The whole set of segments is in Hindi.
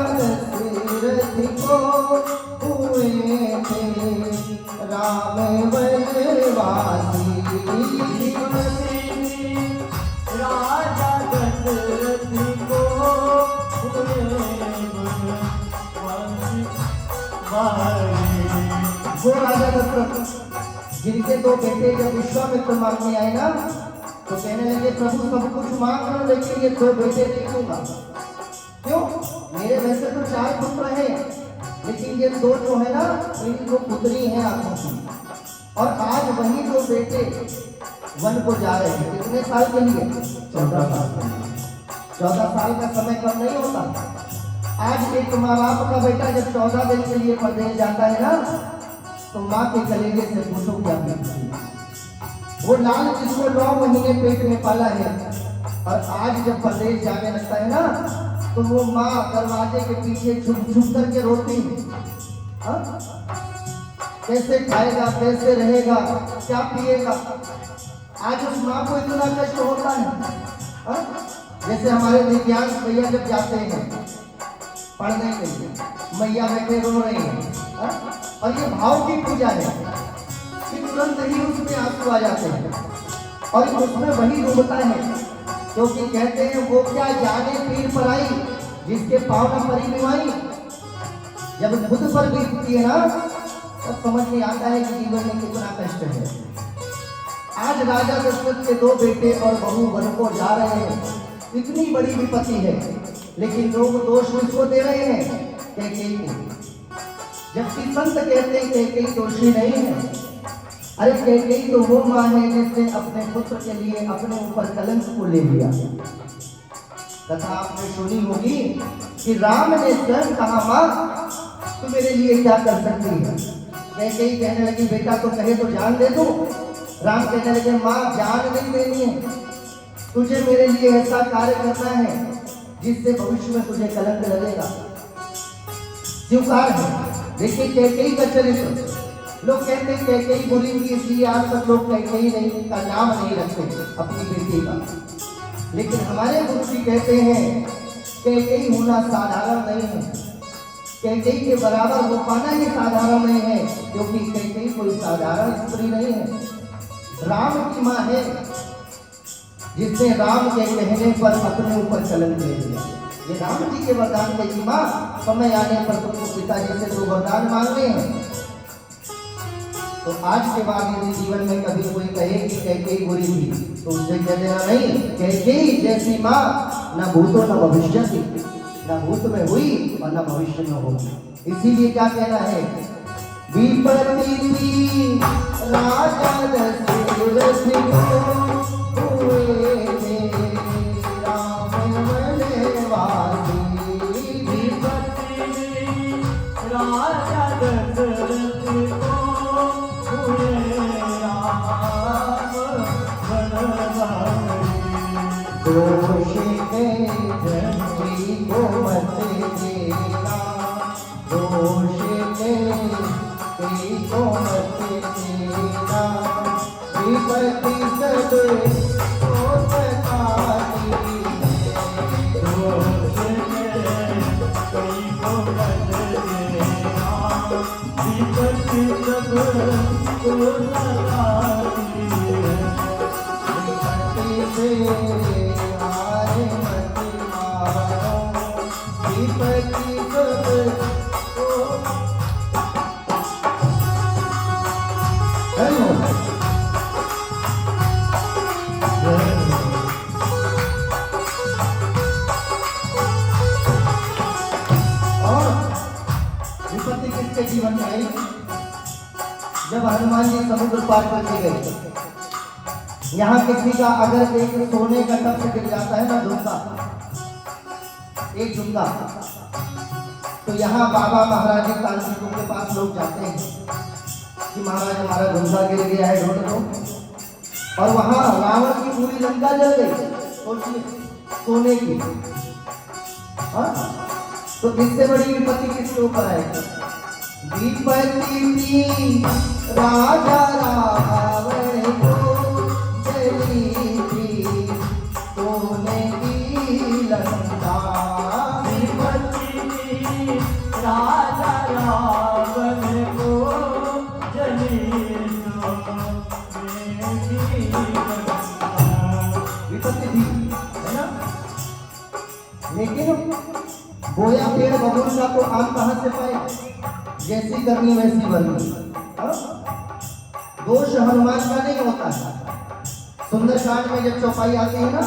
दशरथ को हुए थे राम वनवासी। राजा दशरथ को हुए वो राजा दशरथ जिनके दो बेटे जब विश्वामित्र मांगने आए ना, तो कहने लगे प्रभु सब कुछ मांग लो लेकिन ये दो बेटे नहीं दूंगा। क्यों? मेरे वैसे तो 4 पुत्र हैं, लेकिन ये 2 जो है ना मेरी 2 पुत्री हैं आंखों की। और आज वही 2 बेटे वन को जा रहे हैं। कितने साल के लिए? 14 साल। 14 साल का समय कम नहीं होता। आज एक माँ बाप का बेटा जब 14 दिन के लिए परदेश जाता है ना, तो माँ के कलेजे से पूछो क्या बीतती है। वो लाल जिसको 9 महीने पेट में पाला है, और आज जब परदेश जाने लगता है ना, तो वो माँ दरवाजे के पीछे छुप छुप करके रोती है। कैसे खाएगा, कैसे रहेगा, क्या पिएगा। आज उस माँ को इतना कष्ट होता है। जैसे हमारे दिव्यांग भैया जब जाते हैं पढ़ने के लिए, मैया बैठे रो रहे हैं, और ये भाव की पूजा है कि तुरंत ही उसमें आंसू आ जाते हैं, और उसमें वही डूबता है। क्योंकि कहते हैं वो क्या जाने पीर पर आई जिसके पाँव न परी निभाई। जब खुद पर बीतती है ना, तब समझ में आता है कि जीवन में कितना कष्ट है। आज राजा दशरथ के 2 बेटे और बहू वन को जा रहे हैं। इतनी बड़ी विपत्ति है, लेकिन लोग दोष उसको दे रहे हैं, कैकेयी को। जबकि संत कहते हैं कैकेयी दोषी नहीं है। अरे कैकेयी तो वो माँ है जिसने अपने पुत्र के लिए अपने ऊपर कलंक को ले लिया। कथा आपने सुनी होगी कि राम ने स्वयं कहा माँ तू मेरे लिए क्या कर सकती है। कैकेयी कहने लगी बेटा तो कहे तो जान दे दो। राम कहने लगे माँ जान नहीं देनी है, तुझे मेरे लिए ऐसा कार्य करना है जिससे भविष्य में तुझे कलंक लगेगा। स्वीकार है। देखिए कैकेयी का चरित्र। लोग कहते हैं कैकेयी बुरी थी इसलिए आज तक लोग कैकेयी नहीं का नाम नहीं रखते अपनी बेटी का। लेकिन हमारे गुरुजी कहते हैं कैकेयी होना साधारण नहीं है। कैकेयी के बराबर हो पाना ही साधारण नहीं है, क्योंकि कैकेयी कोई साधारण स्त्री नहीं है। राम की माँ है जिसने राम के कहने पर अपने ऊपर कलंक ले लिया। ये राम जी के वरदान देगी माँ, समय आने पर तुमको पिताजी से 2 वरदान मांगने हैं। तो आज के बाद यदि जीवन में कभी कोई कहे कि कैकेयी बुरी थी, तो उससे कह देना नहीं, कैकेयी जैसी माँ न भूतो न भविष्य थी, न भूत में हुई और न भविष्य में होगी। इसीलिए क्या कहना है, विपत्ति थी राजा दशरथ को हुए थे राम वनवासी। विपत्ति राजा दशरथ को हुए राम वनवासी। दोष है धरती को मत देना, दोष है धरती को मत देना। विपत्ति सब को सताती है, दोष है कई को मत देना। विपत्ति सब को सताती है। विपत्ति से आए मत मारो, विपत्ति सब को। हेलो विपत्ति किसके जीवन में आई? जब हनुमान जी समुद्र पार करके गए, यहाँ किसी का अगर एक सोने का टप गिर जाता है ना, झुमका, एक झुमका, तो यहाँ बाबा महाराज जी तांत्रिकों के पास लोग जाते हैं कि महाराज हमारा झुमका गिर गया है, ढूंढ लो। और वहाँ रावण की पूरी लंका जल गई, सोचिए, सोने की। तो इससे बड़ी विपत्ति किसके ऊपर आएगी? विपत्ति थी राजा रावण को चली थी सोने की लंका। विपत्ति थी आप कहाँ से पाए? जैसी करनी वैसी बननी। हाँ? दोष हनुमान का नहीं होता है। सुंदरकांड में जब चौपाई आती है ना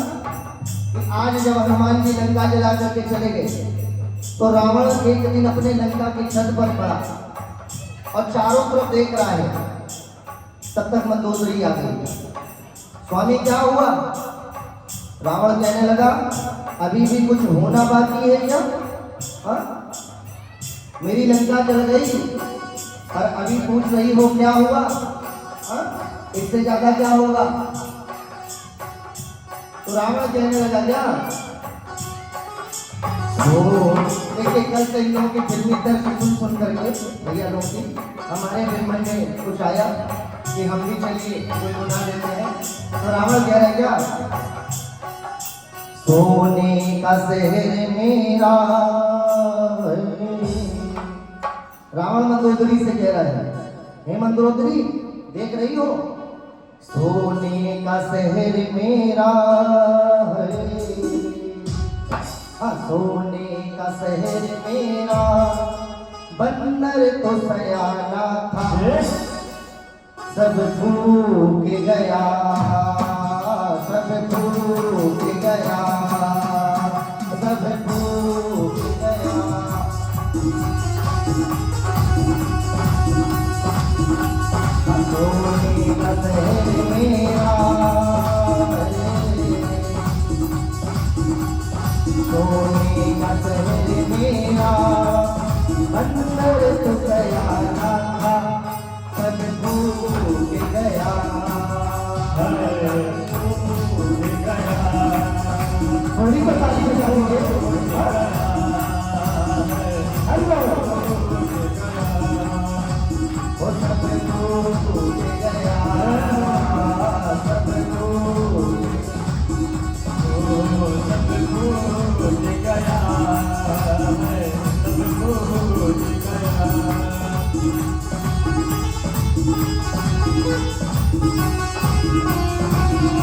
कि आज जब हनुमान जी लंका जला करके चले गए तो रावण एक दिन अपने लंका की छत पर पड़ा और चारों तरफ देख रहा है। तब तक मंदोदरी आ गई। स्वामी क्या हुआ? रावण कहने लगा अभी भी कुछ होना बाकी है क्या? हाँ? मेरी लंका जल गई और अभी पूछ रही हो क्या हुआ? हाँ? इससे ज्यादा क्या होगा? तो रावण कहने लगा क्या? देखिए कल से इन लोगों की फिल्मी दर्द सुन करके भैया लोग की हमारे दिल में कुछ आया कि हम भी चलिए कोई बना देते हैं। तो रावण कह रहा है क्या? सोने का शहर मेरा। रावण मंदोदरी से कह रहा है हे मंदोदरी देख रही हो सोने का शहर मेरा है। सोने का शहर मेरा बंदर तो सयाना था सब भूख गया सब भूख गया सब भूख गया। सोने का शहर मेरा सोने का शहर मेरा बंदर तो सयाना था सब भूख गया थोड़ी बता दीजिए वो सब भूख गया सब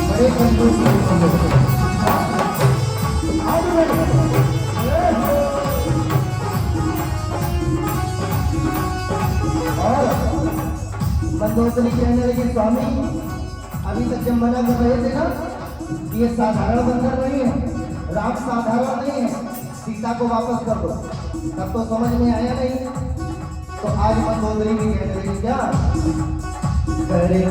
बड़े मंदोदरी कहने लगे स्वामी अभी तक जब मना कर रहे थे ना ये साधारण बंदर नहीं है राम साधारण नहीं है सीता को वापस कर दो तब तो समझ में आया नहीं। तो आज मंदोदरी भी कहने लगी क्या करे